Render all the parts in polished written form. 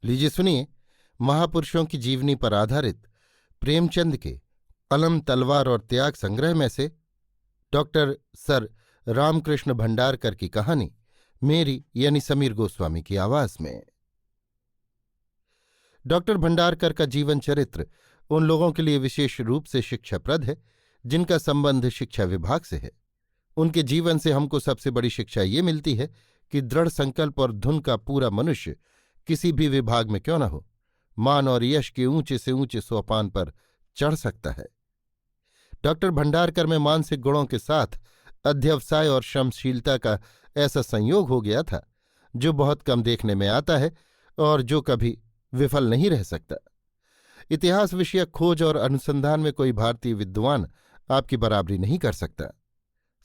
लीजिए सुनिए महापुरुषों की जीवनी पर आधारित प्रेमचंद के कलम तलवार और त्याग संग्रह में से डॉक्टर सर रामकृष्ण भंडारकर की कहानी मेरी यानी समीर गोस्वामी की आवाज में। डॉक्टर भंडारकर का जीवन चरित्र उन लोगों के लिए विशेष रूप से शिक्षाप्रद है जिनका संबंध शिक्षा विभाग से है। उनके जीवन से हमको सबसे बड़ी शिक्षा ये मिलती है कि दृढ़ संकल्प और धुन का पूरा मनुष्य किसी भी विभाग में क्यों न हो, मान और यश के ऊंचे से ऊंचे सोपान पर चढ़ सकता है। डॉक्टर भंडारकर में मानसिक गुणों के साथ अध्यवसाय और श्रमशीलता का ऐसा संयोग हो गया था जो बहुत कम देखने में आता है और जो कभी विफल नहीं रह सकता। इतिहास विषयक खोज और अनुसंधान में कोई भारतीय विद्वान आपकी बराबरी नहीं कर सकता।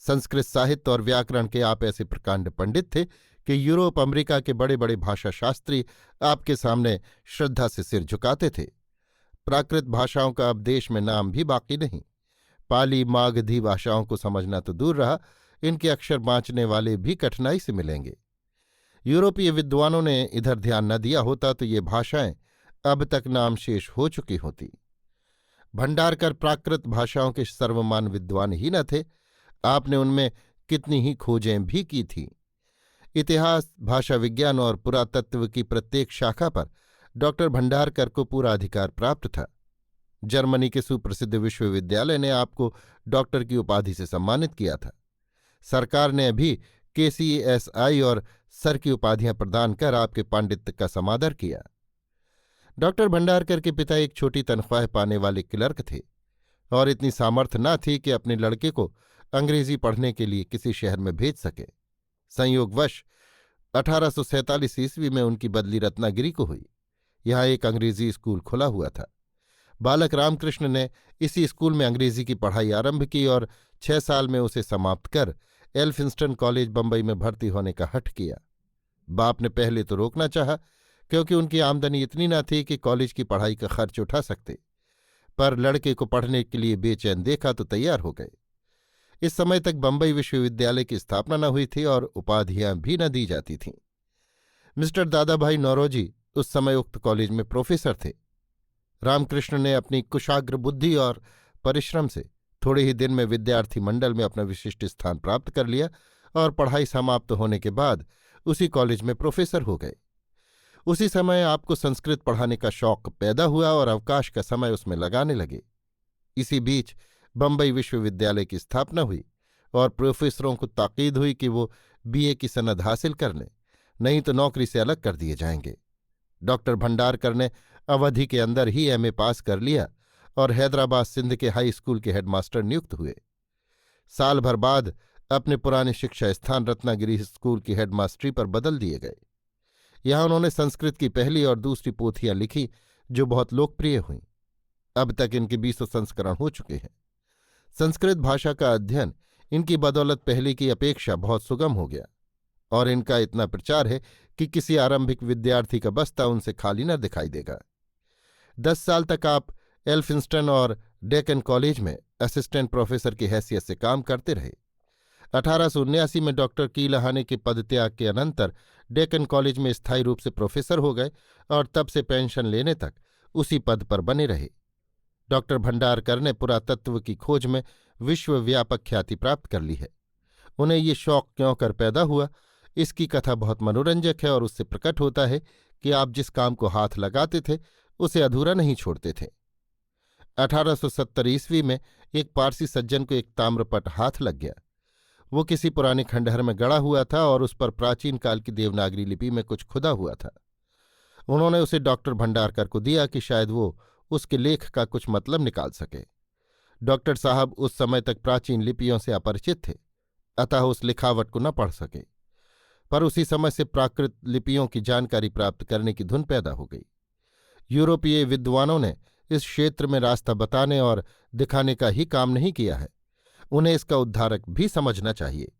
संस्कृत साहित्य और व्याकरण के आप ऐसे प्रकांड पंडित थे कि यूरोप अमेरिका के बड़े बड़े भाषाशास्त्री आपके सामने श्रद्धा से सिर झुकाते थे। प्राकृत भाषाओं का अब देश में नाम भी बाकी नहीं। पाली मागधी भाषाओं को समझना तो दूर रहा, इनके अक्षर बाँचने वाले भी कठिनाई से मिलेंगे। यूरोपीय विद्वानों ने इधर ध्यान न दिया होता तो ये भाषाएं अब तक नाम शेष हो चुकी होती। भंडारकर प्राकृत भाषाओं के सर्वमान विद्वान ही न थे, आपने उनमें कितनी ही खोजें भी की थीं। इतिहास, भाषा विज्ञान और पुरातत्व की प्रत्येक शाखा पर डॉक्टर भंडारकर को पूरा अधिकार प्राप्त था। जर्मनी के सुप्रसिद्ध विश्वविद्यालय ने आपको डॉक्टर की उपाधि से सम्मानित किया था। सरकार ने अभी KCSI और सर की उपाधियां प्रदान कर आपके पांडित्य का समादर किया। डॉक्टर भंडारकर के पिता एक छोटी तनख्वाह पाने वाले क्लर्क थे और इतनी सामर्थ्य न थी कि अपने लड़के को अंग्रेजी पढ़ने के लिए किसी शहर में भेज सके। संयोगवश 1847 ईस्वी में उनकी बदली रत्नागिरी को हुई। यहाँ एक अंग्रेजी स्कूल खुला हुआ था। बालक रामकृष्ण ने इसी स्कूल में अंग्रेजी की पढ़ाई आरंभ की और 6 साल में उसे समाप्त कर एल्फिंस्टन कॉलेज बंबई में भर्ती होने का हठ किया। बाप ने पहले तो रोकना चाहा क्योंकि उनकी आमदनी इतनी न थी कि कॉलेज की पढ़ाई का खर्च उठा सकते, पर लड़के को पढ़ने के लिए बेचैन देखा तो तैयार हो गए। इस समय तक बंबई विश्वविद्यालय की स्थापना न हुई थी और उपाधियां भी न दी जाती थीं। मिस्टर दादाभाई नौरोजी उस समय उक्त कॉलेज में प्रोफेसर थे। रामकृष्ण ने अपनी कुशाग्र बुद्धि और परिश्रम से थोड़े ही दिन में विद्यार्थी मंडल में अपना विशिष्ट स्थान प्राप्त कर लिया और पढ़ाई समाप्त होने के बाद उसी कॉलेज में प्रोफेसर हो गए। उसी समय आपको संस्कृत पढ़ाने का शौक पैदा हुआ और अवकाश का समय उसमें लगाने लगे। इसी बीच बंबई विश्वविद्यालय की स्थापना हुई और प्रोफेसरों को ताकीद हुई कि वो BA की सनद हासिल कर लें, नहीं तो नौकरी से अलग कर दिए जाएंगे। डॉक्टर भंडारकर ने अवधि के अंदर ही MA पास कर लिया और हैदराबाद सिंध के हाई स्कूल के हेडमास्टर नियुक्त हुए। साल भर बाद अपने पुराने शिक्षा स्थान रत्नागिरी स्कूल की हेडमास्टरी पर बदल दिए गए। यहाँ उन्होंने संस्कृत की पहली और दूसरी पोथियां लिखी जो बहुत लोकप्रिय हुईं। अब तक इनके 20 संस्करण हो चुके हैं। संस्कृत भाषा का अध्ययन इनकी बदौलत पहले की अपेक्षा बहुत सुगम हो गया और इनका इतना प्रचार है कि किसी आरंभिक विद्यार्थी का बस्ता उनसे खाली न दिखाई देगा। 10 साल तक आप एल्फिंस्टन और डेकन कॉलेज में असिस्टेंट प्रोफेसर की हैसियत से काम करते रहे। 1879 में डॉक्टर कीलहाने के पदत्याग के अनंतर डेकन कॉलेज में स्थायी रूप से प्रोफेसर हो गए और तब से पेंशन लेने तक उसी पद पर बने रहे। डॉक्टर भंडारकर ने पुरातत्व की खोज में विश्वव्यापक ख्याति प्राप्त कर ली है। उन्हें ये शौक क्यों कर पैदा हुआ, इसकी कथा बहुत मनोरंजक है और उससे प्रकट होता है कि आप जिस काम को हाथ लगाते थे उसे अधूरा नहीं छोड़ते थे। 1870 ईस्वी में एक पारसी सज्जन को एक ताम्रपट हाथ लग गया। वो किसी पुराने खंडहर में गड़ा हुआ था और उस पर प्राचीन काल की देवनागरी लिपि में कुछ खुदा हुआ था। उन्होंने उसे डॉक्टर भंडारकर को दिया कि शायद वो उसके लेख का कुछ मतलब निकाल सके। डॉक्टर साहब उस समय तक प्राचीन लिपियों से अपरिचित थे, अतः उस लिखावट को न पढ़ सके, पर उसी समय से प्राकृत लिपियों की जानकारी प्राप्त करने की धुन पैदा हो गई। यूरोपीय विद्वानों ने इस क्षेत्र में रास्ता बताने और दिखाने का ही काम नहीं किया है, उन्हें इसका उद्धारक भी समझना चाहिए।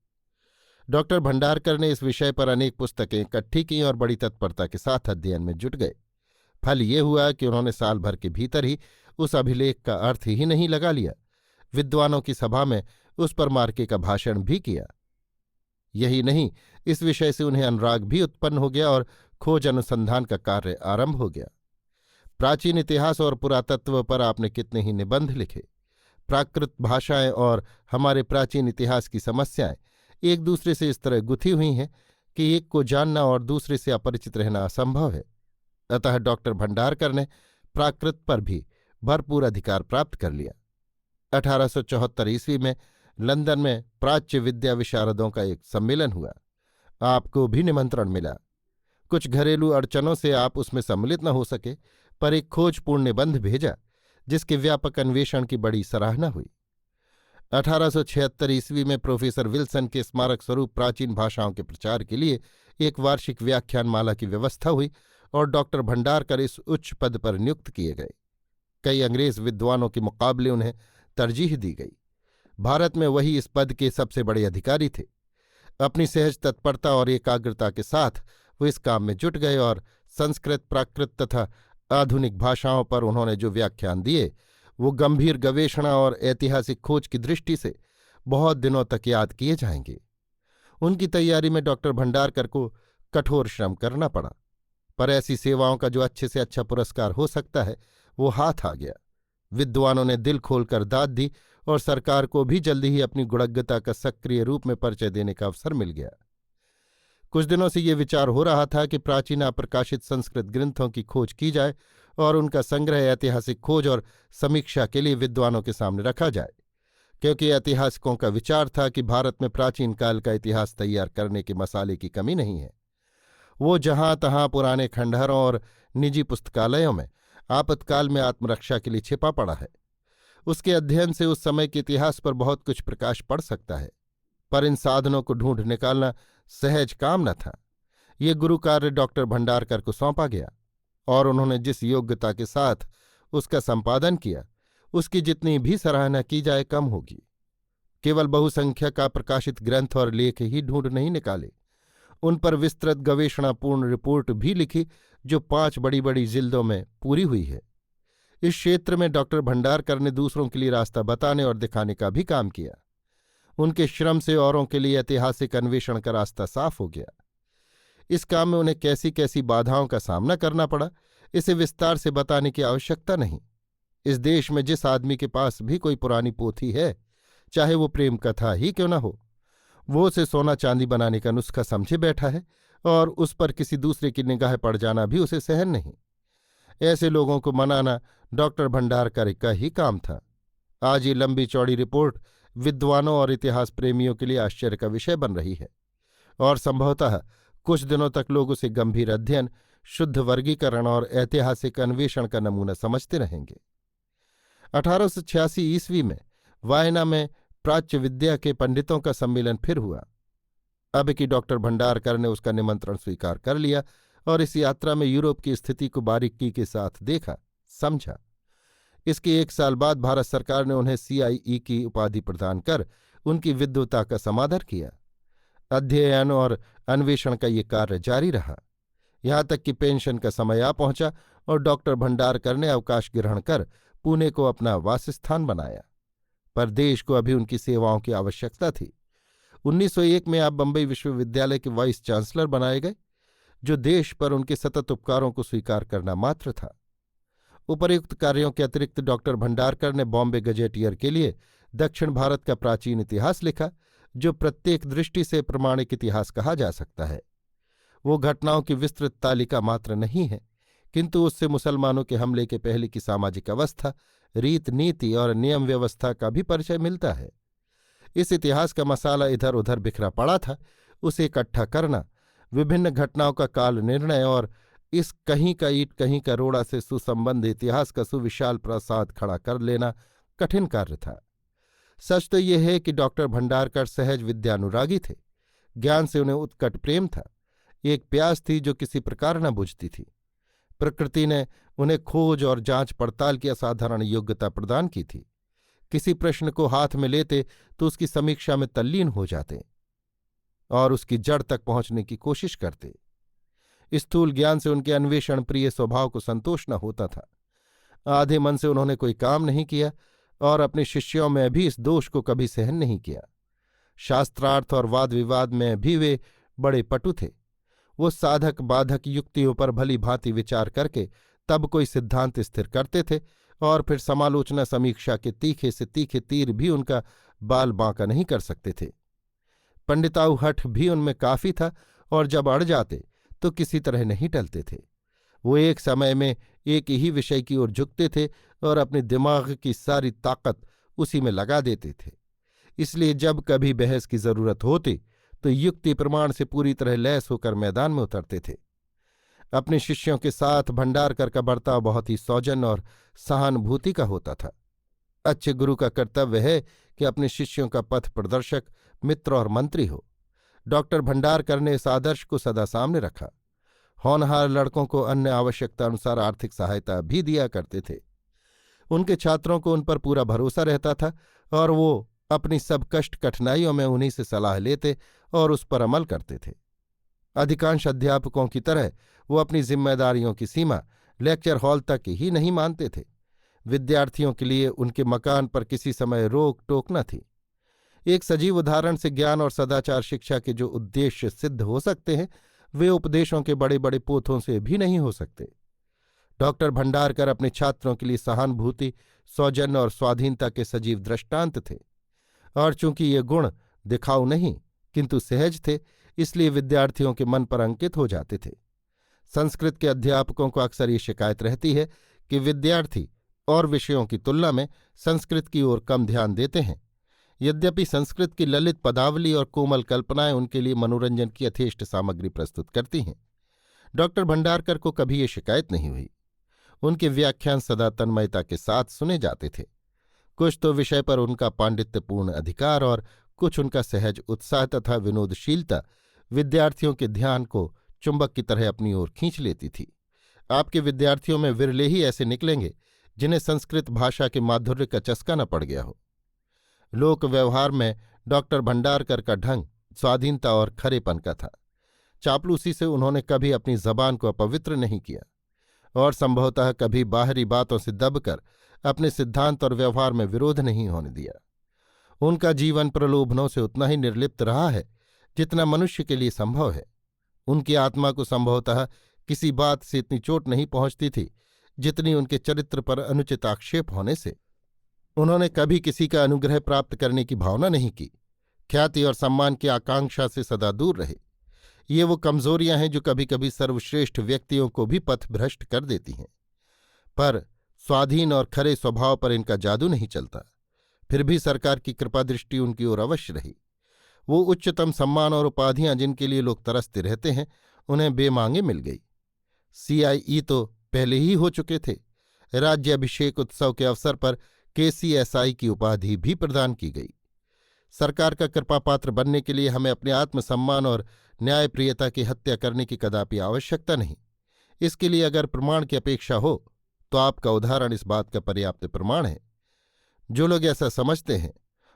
डॉक्टर भंडारकर ने इस विषय पर अनेक पुस्तकें इकट्ठी की और बड़ी तत्परता के साथ अध्ययन में जुट गए। फल ये हुआ कि उन्होंने साल भर के भीतर ही उस अभिलेख का अर्थ ही नहीं लगा लिया, विद्वानों की सभा में उस पर मार्के का भाषण भी किया। यही नहीं, इस विषय से उन्हें अनुराग भी उत्पन्न हो गया और खोज अनुसंधान का कार्य आरंभ हो गया। प्राचीन इतिहास और पुरातत्व पर आपने कितने ही निबंध लिखे। प्राकृत भाषाएं और हमारे प्राचीन इतिहास की समस्याएं एक दूसरे से इस तरह गुथी हुई हैं कि एक को जानना और दूसरे से अपरिचित रहना असंभव है। अतः डॉक्टर भंडारकर ने प्राकृत पर भी भरपूर अधिकार प्राप्त कर लिया। 1874 ईस्वी में लंदन में प्राच्य विद्या विशारदों का एक सम्मेलन हुआ। आपको भी निमंत्रण मिला। कुछ घरेलू अड़चनों से आप उसमें सम्मिलित न हो सके, पर एक खोजपूर्ण निबंध भेजा जिसके व्यापक अन्वेषण की बड़ी सराहना हुई। 1876 ईस्वी में प्रोफेसर विल्सन के स्मारक स्वरूप प्राचीन भाषाओं के प्रचार के लिए एक वार्षिक व्याख्यानमाला की व्यवस्था हुई और डॉक्टर भंडारकर इस उच्च पद पर नियुक्त किए गए। कई अंग्रेज विद्वानों के मुकाबले उन्हें तरजीह दी गई। भारत में वही इस पद के सबसे बड़े अधिकारी थे। अपनी सहज तत्परता और एकाग्रता के साथ वो इस काम में जुट गए और संस्कृत, प्राकृत तथा आधुनिक भाषाओं पर उन्होंने जो व्याख्यान दिए वो गंभीर गवेषणा और ऐतिहासिक खोज की दृष्टि से बहुत दिनों तक याद किए जाएंगे। उनकी तैयारी में डॉक्टर भंडारकर को कठोर श्रम करना पड़ा, पर ऐसी सेवाओं का जो अच्छे से अच्छा पुरस्कार हो सकता है वो हाथ आ गया। विद्वानों ने दिल खोलकर दाद दी और सरकार को भी जल्दी ही अपनी गुणज्ञता का सक्रिय रूप में परिचय देने का अवसर मिल गया। कुछ दिनों से ये विचार हो रहा था कि प्राचीन अप्रकाशित संस्कृत ग्रंथों की खोज की जाए और उनका संग्रह ऐतिहासिक खोज और समीक्षा के लिए विद्वानों के सामने रखा जाए, क्योंकि ऐतिहासिकों का विचार था कि भारत में प्राचीन काल का इतिहास तैयार करने के मसाले की कमी नहीं है। वो जहां तहां पुराने खंडहरों और निजी पुस्तकालयों में आपातकाल में आत्मरक्षा के लिए छिपा पड़ा है। उसके अध्ययन से उस समय के इतिहास पर बहुत कुछ प्रकाश पड़ सकता है, पर इन साधनों को ढूंढ निकालना सहज काम न था। ये गुरु कार्य डॉक्टर भंडारकर को सौंपा गया और उन्होंने जिस योग्यता के साथ उसका संपादन किया उसकी जितनी भी सराहना की जाए कम होगी। केवल बहुसंख्यक का प्रकाशित ग्रंथ और लेख ही ढूंढ नहीं निकाले, उन पर विस्तृत गवेषणापूर्ण रिपोर्ट भी लिखी जो 5 बड़ी बड़ी जिल्दों में पूरी हुई है। इस क्षेत्र में डॉक्टर भंडारकर ने दूसरों के लिए रास्ता बताने और दिखाने का भी काम किया। उनके श्रम से औरों के लिए ऐतिहासिक अन्वेषण का रास्ता साफ हो गया। इस काम में उन्हें कैसी कैसी बाधाओं का सामना करना पड़ा, इसे विस्तार से बताने की आवश्यकता नहीं। इस देश में जिस आदमी के पास भी कोई पुरानी पोथी है, चाहे वो प्रेम कथा ही क्यों न हो, वो उसे सोना चांदी बनाने का नुस्खा समझे बैठा है और उस पर किसी दूसरे की निगाह पड़ जाना भी उसे सहन नहीं। ऐसे लोगों को मनाना डॉक्टर भंडारकर का ही काम था। आज ये लंबी चौड़ी रिपोर्ट विद्वानों और इतिहास प्रेमियों के लिए आश्चर्य का विषय बन रही है और संभवतः कुछ दिनों तक लोग उसे गंभीर अध्ययन, शुद्ध वर्गीकरण और ऐतिहासिक अन्वेषण का नमूना समझते रहेंगे। 1886 ईस्वी में वायना में प्राच्य विद्या के पंडितों का सम्मेलन फिर हुआ। अब कि डॉक्टर भंडारकर ने उसका निमंत्रण स्वीकार कर लिया और इस यात्रा में यूरोप की स्थिति को बारीकी के साथ देखा, समझा। इसके 1 साल बाद भारत सरकार ने उन्हें CIE की उपाधि प्रदान कर उनकी विद्वता का समादर किया। अध्ययन और अन्वेषण का ये कार्य जारी रहा, यहाँ तक कि पेंशन का समय आ पहुंचा और डॉक्टर भंडारकर ने अवकाश ग्रहण कर पुणे को अपना वासस्थान बनाया। पर देश को अभी उनकी सेवाओं की आवश्यकता थी। 1901 में आप बंबई विश्वविद्यालय के वाइस चांसलर बनाए गए, जो देश पर उनके सतत उपकारों को स्वीकार करना मात्र था। उपर्युक्त कार्यों के अतिरिक्त डॉक्टर भंडारकर ने बॉम्बे गजेटियर के लिए दक्षिण भारत का प्राचीन इतिहास लिखा, जो प्रत्येक दृष्टि से प्रमाणिक इतिहास कहा जा सकता है। वो घटनाओं की विस्तृत तालिका मात्र नहीं है, किंतु उससे मुसलमानों के हमले के पहले की सामाजिक अवस्था, रीत नीति और नियम व्यवस्था का भी परिचय मिलता है। इस इतिहास का मसाला इधर उधर बिखरा पड़ा था, उसे इकट्ठा करना, विभिन्न घटनाओं का काल निर्णय और इस कहीं का ईंट कहीं का रोड़ा से सुसंबद्ध इतिहास का सुविशाल प्रसाद खड़ा कर लेना कठिन कार्य था। सच तो यह है कि डॉक्टर भंडारकर सहज विद्यानुरागी थे। ज्ञान से उन्हें उत्कट प्रेम था, एक प्यास थी जो किसी प्रकार न बुझती थी। प्रकृति ने उन्हें खोज और जांच पड़ताल की असाधारण योग्यता प्रदान की थी। किसी प्रश्न को हाथ में लेते तो उसकी समीक्षा में तल्लीन हो जाते और उसकी जड़ तक पहुंचने की कोशिश करते। स्थूल ज्ञान से उनके अन्वेषण प्रिय स्वभाव को संतोष न होता था। आधे मन से उन्होंने कोई काम नहीं किया और अपने शिष्यों में भी इस दोष को कभी सहन नहीं किया। शास्त्रार्थ और वाद विवाद में भी वे बड़े पटु थे। वो साधक बाधक युक्तियों पर भली भांति विचार करके तब कोई सिद्धांत स्थिर करते थे, और फिर समालोचना समीक्षा के तीखे से तीखे तीर भी उनका बाल बांका नहीं कर सकते थे। पंडिताऊ हठ भी उनमें काफी था, और जब अड़ जाते तो किसी तरह नहीं टलते थे। वो एक समय में एक ही विषय की ओर झुकते थे और अपने दिमाग की सारी ताकत उसी में लगा देते थे। इसलिए जब कभी बहस की जरूरत होती तो युक्ति प्रमाण से पूरी तरह लैस होकर मैदान में उतरते थे। अपने शिष्यों के साथ भंडारकर का बर्ताव बहुत ही सौजन्य और सहानुभूति का होता था। अच्छे गुरु का कर्तव्य है कि अपने शिष्यों का पथ प्रदर्शक, मित्र और मंत्री हो। डॉक्टर भंडारकर ने इस आदर्श को सदा सामने रखा। होनहार लड़कों को अन्य आवश्यकता अनुसार आर्थिक सहायता भी दिया करते थे। उनके छात्रों को उन पर पूरा भरोसा रहता था, और वो अपनी सब कष्ट कठिनाइयों में उन्हीं से सलाह लेते और उस पर अमल करते थे। अधिकांश अध्यापकों की तरह वो अपनी जिम्मेदारियों की सीमा लेक्चर हॉल तक ही नहीं मानते थे। विद्यार्थियों के लिए उनके मकान पर किसी समय रोक टोक न थी। एक सजीव उदाहरण से ज्ञान और सदाचार शिक्षा के जो उद्देश्य सिद्ध हो सकते हैं, वे उपदेशों के बड़े बड़े पोथों से भी नहीं हो सकते। डॉक्टर भंडारकर अपने छात्रों के लिए सहानुभूति, सौजन्य और स्वाधीनता के सजीव दृष्टांत थे, और चूंकि ये गुण दिखाऊ नहीं किंतु सहज थे, इसलिए विद्यार्थियों के मन पर अंकित हो जाते थे। संस्कृत के अध्यापकों को अक्सर ये शिकायत रहती है कि विद्यार्थी और विषयों की तुलना में संस्कृत की ओर कम ध्यान देते हैं। यद्यपि संस्कृत की ललित पदावली और कोमल कल्पनाएं उनके लिए मनोरंजन की यथेष्ट सामग्री प्रस्तुत करती हैं। डॉक्टर भंडारकर को कभी ये शिकायत नहीं हुई। उनके व्याख्यान सदा तन्मयता के साथ सुने जाते थे। कुछ तो विषय पर उनका पांडित्यपूर्ण अधिकार और कुछ उनका सहज उत्साह तथा विनोदशीलता विद्यार्थियों के ध्यान को चुंबक की तरह अपनी ओर खींच लेती थी। आपके विद्यार्थियों में विरले ही ऐसे निकलेंगे जिन्हें संस्कृत भाषा के माधुर्य का चस्का न पड़ गया हो। लोक व्यवहार में डॉक्टर भंडारकर का ढंग स्वाधीनता और खरेपन का था। चापलूसी से उन्होंने कभी अपनी जबान को अपवित्र नहीं किया, और संभवतः कभी बाहरी बातों से दबकर अपने सिद्धांत और व्यवहार में विरोध नहीं होने दिया। उनका जीवन प्रलोभनों से उतना ही निर्लिप्त रहा है जितना मनुष्य के लिए संभव है। उनकी आत्मा को संभवतः किसी बात से इतनी चोट नहीं पहुंचती थी जितनी उनके चरित्र पर अनुचित आक्षेप होने से। उन्होंने कभी किसी का अनुग्रह प्राप्त करने की भावना नहीं की। ख्याति और सम्मान की आकांक्षा से सदा दूर रहे। ये वो कमजोरियां हैं जो कभी कभी सर्वश्रेष्ठ व्यक्तियों को भी पथभ्रष्ट कर देती हैं, पर स्वाधीन और खरे स्वभाव पर इनका जादू नहीं चलता। फिर भी सरकार की कृपा दृष्टि उनकी ओर अवश्य रही। वो उच्चतम सम्मान और उपाधियां जिनके लिए लोग तरसते रहते हैं, उन्हें बेमांगे मिल गई। CIE तो पहले ही हो चुके थे। राज्याभिषेक उत्सव के अवसर पर KCSI की उपाधि भी प्रदान की गई। सरकार का कृपापात्र बनने के लिए हमें अपने आत्मसम्मान और न्यायप्रियता की हत्या करने की कदापि आवश्यकता नहीं। इसके लिए अगर प्रमाण की अपेक्षा हो तो आपका उदाहरण इस बात का पर्याप्त प्रमाण है। जो लोग ऐसा समझते हैं,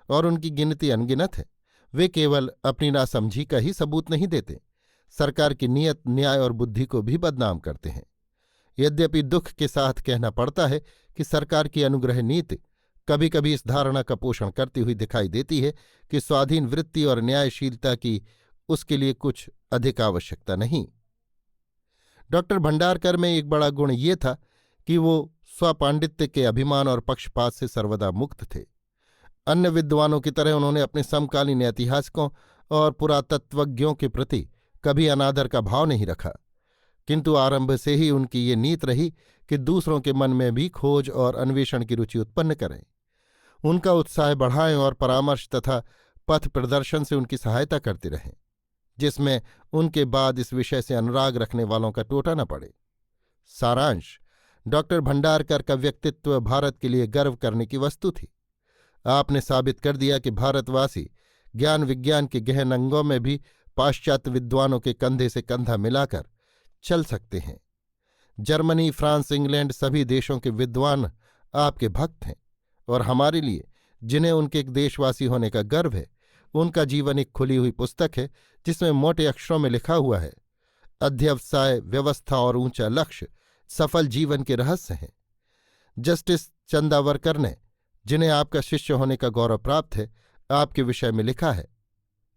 और उनकी गिनती अनगिनत है, वे केवल अपनी नासमझी का ही सबूत नहीं देते, सरकार की नियत, न्याय और बुद्धि को भी बदनाम करते हैं। यद्यपि दुख के साथ कहना पड़ता है कि सरकार की अनुग्रह नीति कभी कभी इस धारणा का पोषण करती हुई दिखाई देती है कि स्वाधीन वृत्ति और न्यायशीलता की उसके लिए कुछ अधिक आवश्यकता नहीं। डॉक्टर भंडारकर में एक बड़ा गुण ये था कि वो स्वपांडित्य के अभिमान और पक्षपात से सर्वदा मुक्त थे। अन्य विद्वानों की तरह उन्होंने अपने समकालीन ऐतिहासिकों और पुरातत्वज्ञों के प्रति कभी अनादर का भाव नहीं रखा, किंतु आरंभ से ही उनकी ये नीत रही कि दूसरों के मन में भी खोज और अन्वेषण की रुचि उत्पन्न करें, उनका उत्साह बढ़ाएं और परामर्श तथा पथ प्रदर्शन से उनकी सहायता करते रहें, जिसमें उनके बाद इस विषय से अनुराग रखने वालों का टोटा न पड़े। सारांश: डॉक्टर भंडारकर का व्यक्तित्व भारत के लिए गर्व करने की वस्तु थी। आपने साबित कर दिया कि भारतवासी ज्ञान विज्ञान के गहन अंगों में भी पाश्चात्य विद्वानों के कंधे से कंधा मिलाकर चल सकते हैं। जर्मनी, फ्रांस, इंग्लैंड सभी देशों के विद्वान आपके भक्त हैं, और हमारे लिए जिन्हें उनके एक देशवासी होने का गर्व है, उनका जीवन एक खुली हुई पुस्तक है जिसमें मोटे अक्षरों में लिखा हुआ है: अध्यवसाय, व्यवस्था और ऊंचा लक्ष्य सफल जीवन के रहस्य हैं। जस्टिस चंदावरकर ने, जिन्हें आपका शिष्य होने का गौरव प्राप्त है, आपके विषय में लिखा है: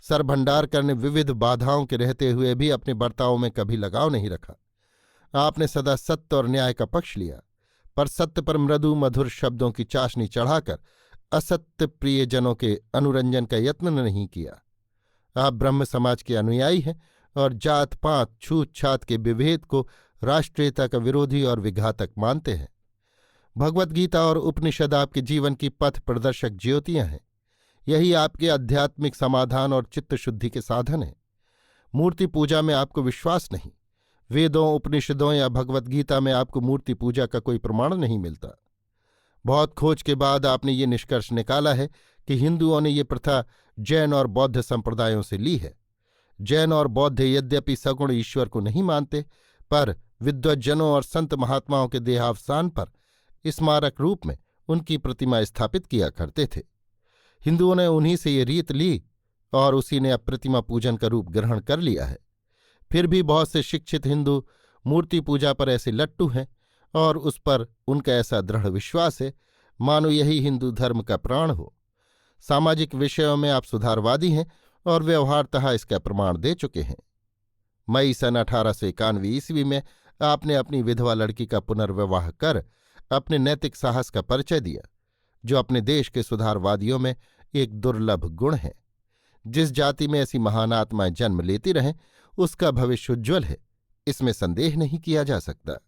सर भंडारकर ने विविध बाधाओं के रहते हुए भी अपने बर्ताव में कभी लगाव नहीं रखा। आपने सदा सत्य और न्याय का पक्ष लिया, पर सत्य पर मृदु मधुर शब्दों की चाशनी चढ़ाकर असत्य प्रियजनों के अनुरंजन का यत्न नहीं किया। आप ब्रह्म समाज के अनुयायी हैं और जात पात छूत छात के विभेद को राष्ट्रीयता का विरोधी और विघातक मानते हैं। भगवत गीता और उपनिषद आपके जीवन की पथ प्रदर्शक ज्योतियां हैं। यही आपके आध्यात्मिक समाधान और चित्त शुद्धि के साधन हैं। मूर्ति पूजा में आपको विश्वास नहीं। वेदों, उपनिषदों या भगवत गीता में आपको मूर्ति पूजा का कोई प्रमाण नहीं मिलता। बहुत खोज के बाद आपने ये निष्कर्ष निकाला है कि हिंदुओं ने ये प्रथा जैन और बौद्ध संप्रदायों से ली है। जैन और बौद्ध यद्यपि सगुण ईश्वर को नहीं मानते, पर विद्वज्जनों और संत महात्माओं के देहावसान पर स्मारक रूप में उनकी प्रतिमा स्थापित किया करते थे। हिंदुओं ने उन्हीं से ये रीत ली और उसी ने अब प्रतिमा पूजन का रूप ग्रहण कर लिया है। फिर भी बहुत से शिक्षित हिंदू मूर्ति पूजा पर ऐसे लट्टू हैं और उस पर उनका ऐसा दृढ़ विश्वास है मानो यही हिंदू धर्म का प्राण हो। सामाजिक विषयों में आप सुधारवादी हैं और व्यवहारतः इसका प्रमाण दे चुके हैं। मई सन 1891 ईस्वी में आपने अपनी विधवा लड़की का पुनर्विवाह कर अपने नैतिक साहस का परिचय दिया, जो अपने देश के सुधारवादियों में एक दुर्लभ गुण है। जिस जाति में ऐसी महान आत्माएं जन्म लेती रहें उसका भविष्य उज्ज्वल है, इसमें संदेह नहीं किया जा सकता।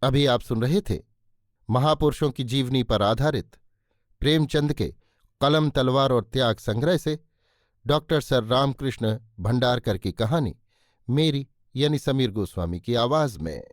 अभी आप सुन रहे थे महापुरुषों की जीवनी पर आधारित प्रेमचंद के कलम तलवार और त्याग संग्रह से डॉक्टर सर रामकृष्ण भंडारकर की कहानी, मेरी यानी समीर गोस्वामी की आवाज में।